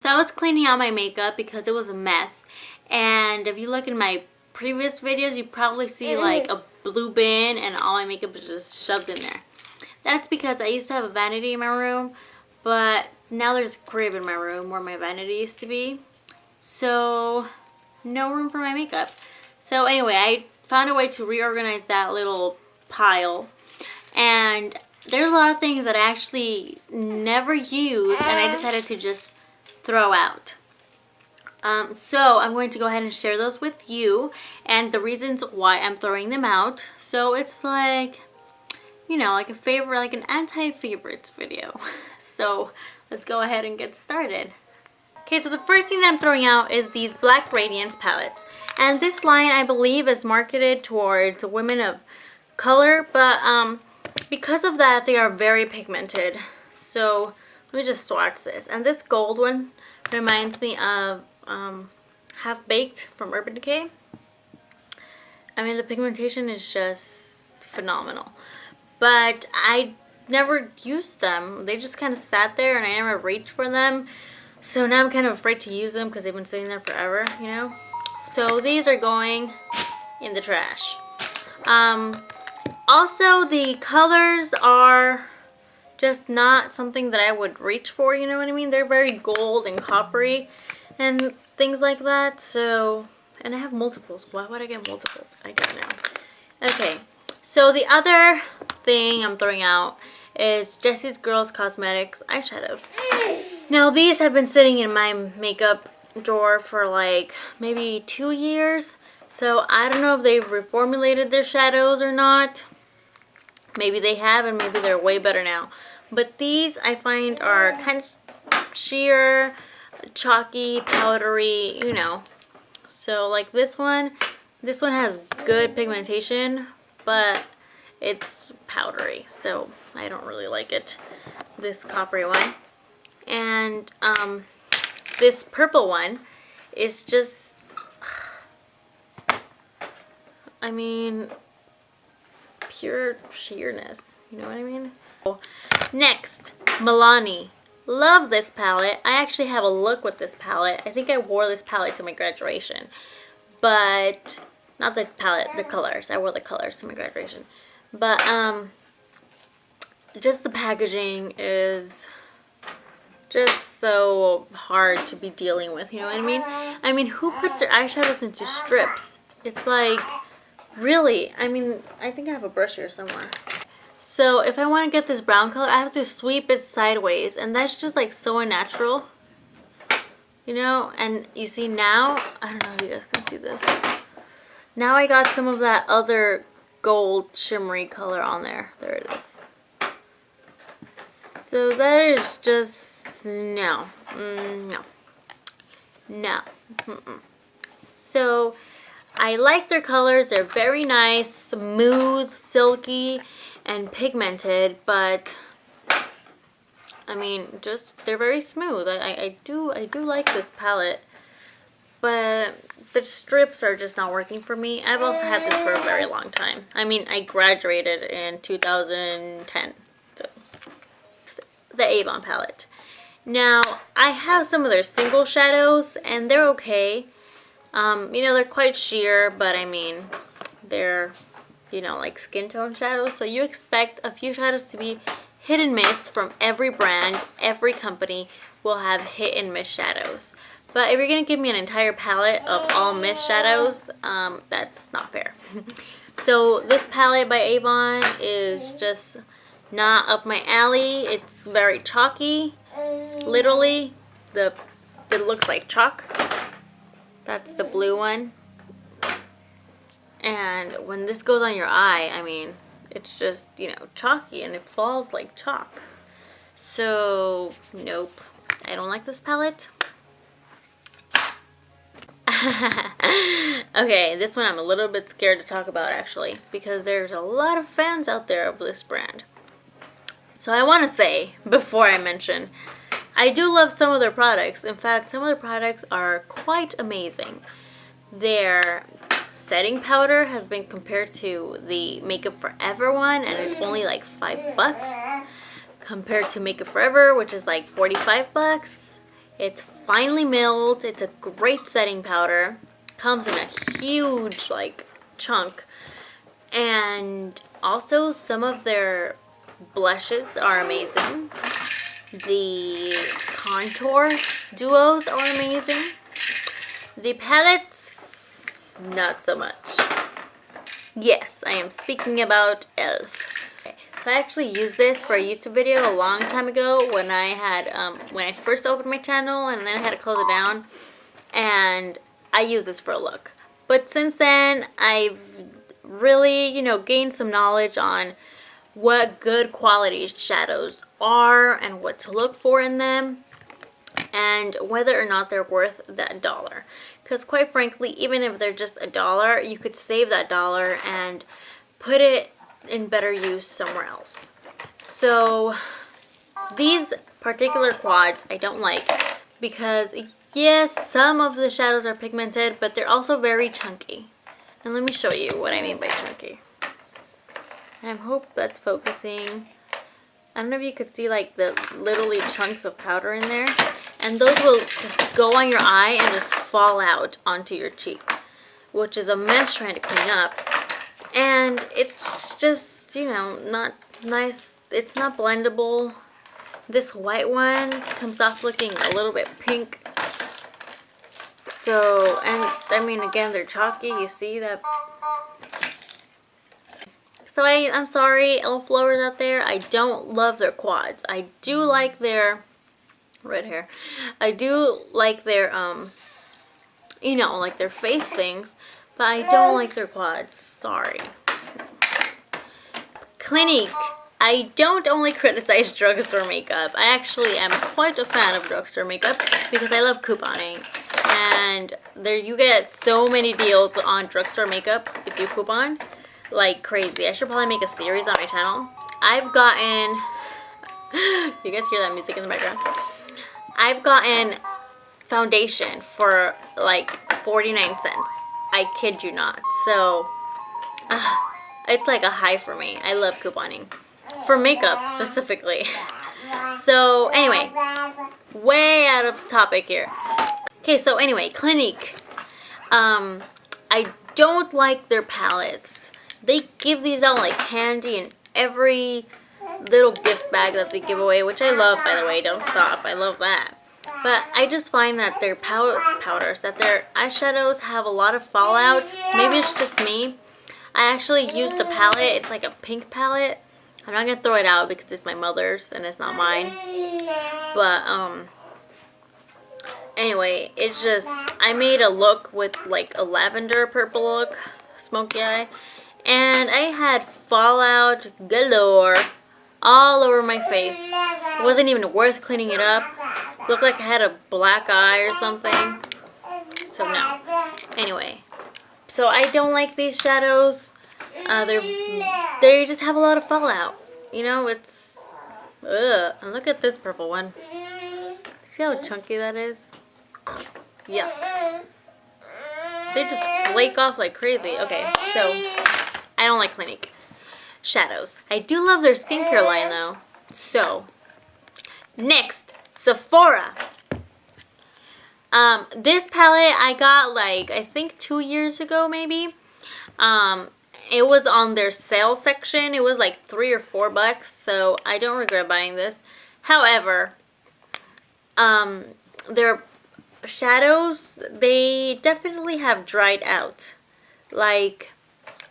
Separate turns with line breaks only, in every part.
So I was cleaning out my makeup because it was a mess. And if you look in my previous videos, you probably see like a blue bin and all my makeup is just shoved in there. That's because I used to have a vanity in my room, but now there's a crib in my room where my vanity used to be. So no room for my makeup. So anyway, I found a way to reorganize that little pile. And there's a lot of things that I actually never use and I decided to just throw out. So I'm going to go ahead and share those with you and the reasons why I'm throwing them out. So it's like, you know, like a favorite, like an anti-favorites video. So let's go ahead and get started. Okay, so the first thing that I'm throwing out is these Black Radiance palettes. And this line, I believe, is marketed towards women of color, but because of that, they are very pigmented. So let me just swatch this. And this gold one reminds me of Half Baked from Urban Decay. I mean, the pigmentation is just phenomenal. But I never used them. They just kind of sat there and I never reached for them. So now I'm kind of afraid to use them because they've been sitting there forever, you know. So these are going in the trash. Also, the colors are just not something that I would reach for, you know what I mean? They're very gold and coppery and things like that. So, and I have multiples. Why would I get multiples? I don't know. Okay, so the other thing I'm throwing out is Jessie's Girls Cosmetics eyeshadows. Now, these have been sitting in my makeup drawer for like maybe 2 years. So I don't know if they've reformulated their shadows or not. Maybe they have and maybe they're way better now. But these I find are kind of sheer, chalky, powdery, you know. So like this one has good pigmentation, but it's powdery. So I don't really like it. This coppery one. And this purple one is just, I mean, pure sheerness, you know what I mean? Next, Milani. Love this palette. I actually have a look with this palette. I think I wore this palette to my graduation. But, not the palette, the colors. I wore the colors to my graduation. But, just the packaging is just so hard to be dealing with, you know what I mean? I mean, who puts their eyeshadows into strips? It's like, really? I mean, I think I have a brush here somewhere. So if I want to get this brown color, I have to sweep it sideways, and that's just like so unnatural, you know? And you see now, I don't know if you guys can see this. Now I got some of that other gold shimmery color on there. There it is. So that is just, no. So I like their colors. They're very nice, smooth, silky, and pigmented, but I mean, just they're very smooth. I do like this palette, but the strips are just not working for me. I've also had this for a very long time. I mean, I graduated in 2010. So the Avon palette. Now, I have some of their single shadows, and they're okay. You know, they're quite sheer, but I mean, they're, you know, like skin tone shadows. So you expect a few shadows to be hit and miss from every brand. Every company will have hit and miss shadows. But if you're going to give me an entire palette of all mist shadows, that's not fair. So this palette by Avon is just not up my alley. It's very chalky. Literally, it looks like chalk. That's the blue one. And when this goes on your eye, I mean, it's just, you know, chalky and it falls like chalk. So, nope. I don't like this palette. Okay, this one I'm a little bit scared to talk about actually, because there's a lot of fans out there of this brand. So I want to say, before I mention, I do love some of their products. In fact, some of their products are quite amazing. Their setting powder has been compared to the Makeup Forever one, and it's only like $5 compared to Makeup Forever, which is like $45. It's finely milled. It's a great setting powder. Comes in a huge like chunk. And also some of their blushes are amazing. The contour duos are amazing. The palettes, not so much. Yes, I am speaking about e.l.f. Okay. So I actually used this for a YouTube video a long time ago when I had, when I first opened my channel, and then I had to close it down. And I used this for a look. But since then, I've really, you know, gained some knowledge on what good quality shadows are and what to look for in them, and whether or not they're worth that $1. Because quite frankly, even if they're just $1, you could save that $1 and put it in better use somewhere else. So these particular quads I don't like because yes, some of the shadows are pigmented, but they're also very chunky. And let me show you what I mean by chunky. I hope that's focusing. I don't know if you could see like the literally chunks of powder in there. And those will just go on your eye and just fall out onto your cheek, which is a mess trying to clean up. And it's just, you know, not nice. It's not blendable. This white one comes off looking a little bit pink. So, and I mean, again, they're chalky. You see that? So I'm sorry, e.l.f. lovers out there. I don't love their quads. I do like their red hair. I do like their, you know, like their face things, but I don't like their quads. Sorry. Clinique. I don't only criticize drugstore makeup. I actually am quite a fan of drugstore makeup because I love couponing. And there you get so many deals on drugstore makeup if you coupon. Like crazy. I should probably make a series on my channel. I've gotten... you guys hear that music in the background? I've gotten foundation for like 49 cents. I kid you not. So, it's like a high for me. I love couponing. For makeup, specifically. So, anyway. Way out of topic here. Okay, so anyway, Clinique. I don't like their palettes. They give these out like candy in every little gift bag that they give away, which I love, by the way. Don't stop. I love that. But I just find that their powders, that their eyeshadows have a lot of fallout. Maybe it's just me. I actually use the palette. It's like a pink palette. I'm not going to throw it out because it's my mother's and it's not mine. But, anyway, it's just, I made a look with like a lavender purple look, smoky eye. And I had fallout galore all over my face. It wasn't even worth cleaning it up. Looked like I had a black eye or something. So no. Anyway, so I don't like these shadows. They just have a lot of fallout. You know, it's ugh. And look at this purple one. See how chunky that is? Yeah. They just flake off like crazy. Okay, so I don't like Clinique shadows. I do love their skincare line though. So next, Sephora. This palette I got like I think 2 years ago maybe. It was on their sale section. It was like $3 or $4, so I don't regret buying this. However, their shadows, they definitely have dried out. Like,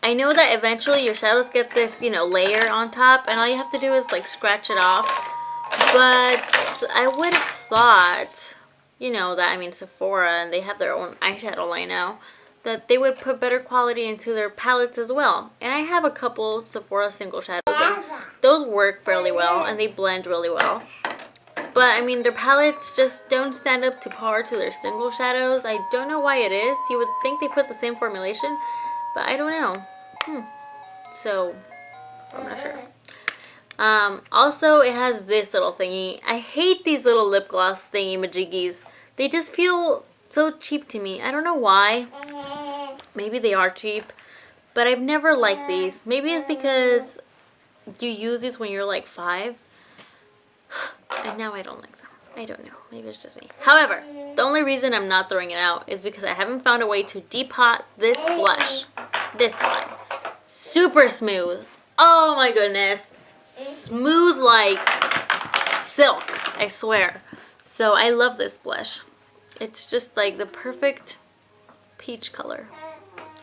I know that eventually your shadows get this, you know, layer on top, and all you have to do is like scratch it off. But I would have thought, you know, that, I mean, Sephora, and they have their own eyeshadow line now, that they would put better quality into their palettes as well. And I have a couple Sephora single shadows, and those work fairly well, and they blend really well. But, I mean, their palettes just don't stand up to par to their single shadows. I don't know why it is. You would think they put the same formulation, but I don't know. So, I'm not sure. Also, it has this little thingy. I hate these little lip gloss thingy-majiggies. They just feel so cheap to me. I don't know why. Maybe they are cheap, but I've never liked these. Maybe it's because you use these when you're like 5, and now I don't like them. I don't know. Maybe it's just me. However, the only reason I'm not throwing it out is because I haven't found a way to depot this blush. This one. Super smooth. Oh my goodness. Smooth like silk, I swear. So I love this blush. It's just like the perfect peach color.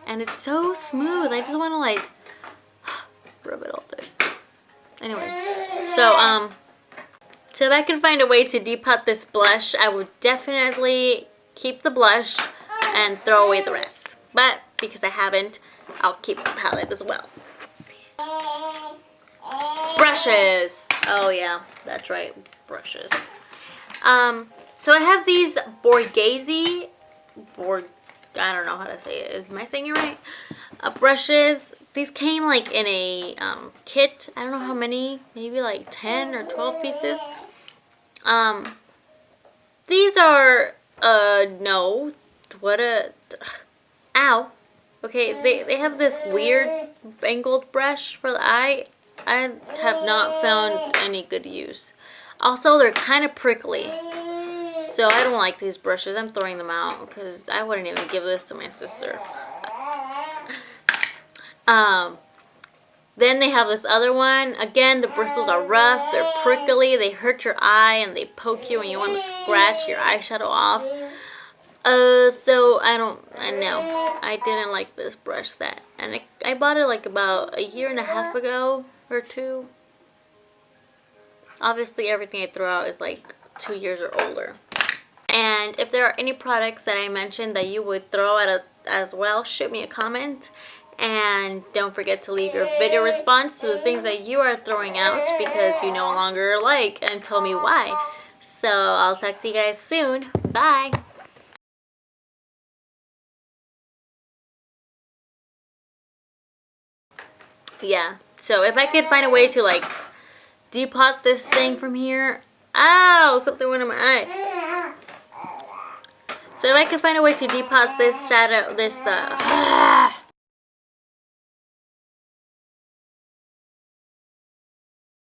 And it's so smooth. I just want to like rub it all day. Anyway, so if I can find a way to depot this blush, I would definitely keep the blush and throw away the rest. But because I haven't, I'll keep the palette as well. Brushes. Oh yeah, that's right, brushes. So I have these Borghese, I don't know how to say it. Am I saying it right? Brushes. These came like in a kit. I don't know how many. Maybe like 10 or 12 pieces. These are no. What a ow. Okay, they have this weird angled brush for the eye. I have not found any good use. Also, they're kind of prickly. So I don't like these brushes. I'm throwing them out because I wouldn't even give this to my sister. Then they have this other one. Again, the bristles are rough. They're prickly. They hurt your eye and they poke you and you want to scratch your eyeshadow off. So I know. I didn't like this brush set. And I bought it like about a year and a half ago or two. Obviously, everything I throw out is like 2 years or older. And if there are any products that I mentioned that you would throw out as well, shoot me a comment. And don't forget to leave your video response to the things that you are throwing out because you no longer like, and tell me why. So I'll talk to you guys soon. Bye. Yeah, so if I could find a way to like depot this thing from here. Ow, something went in my eye. So if I could find a way to depot this shadow,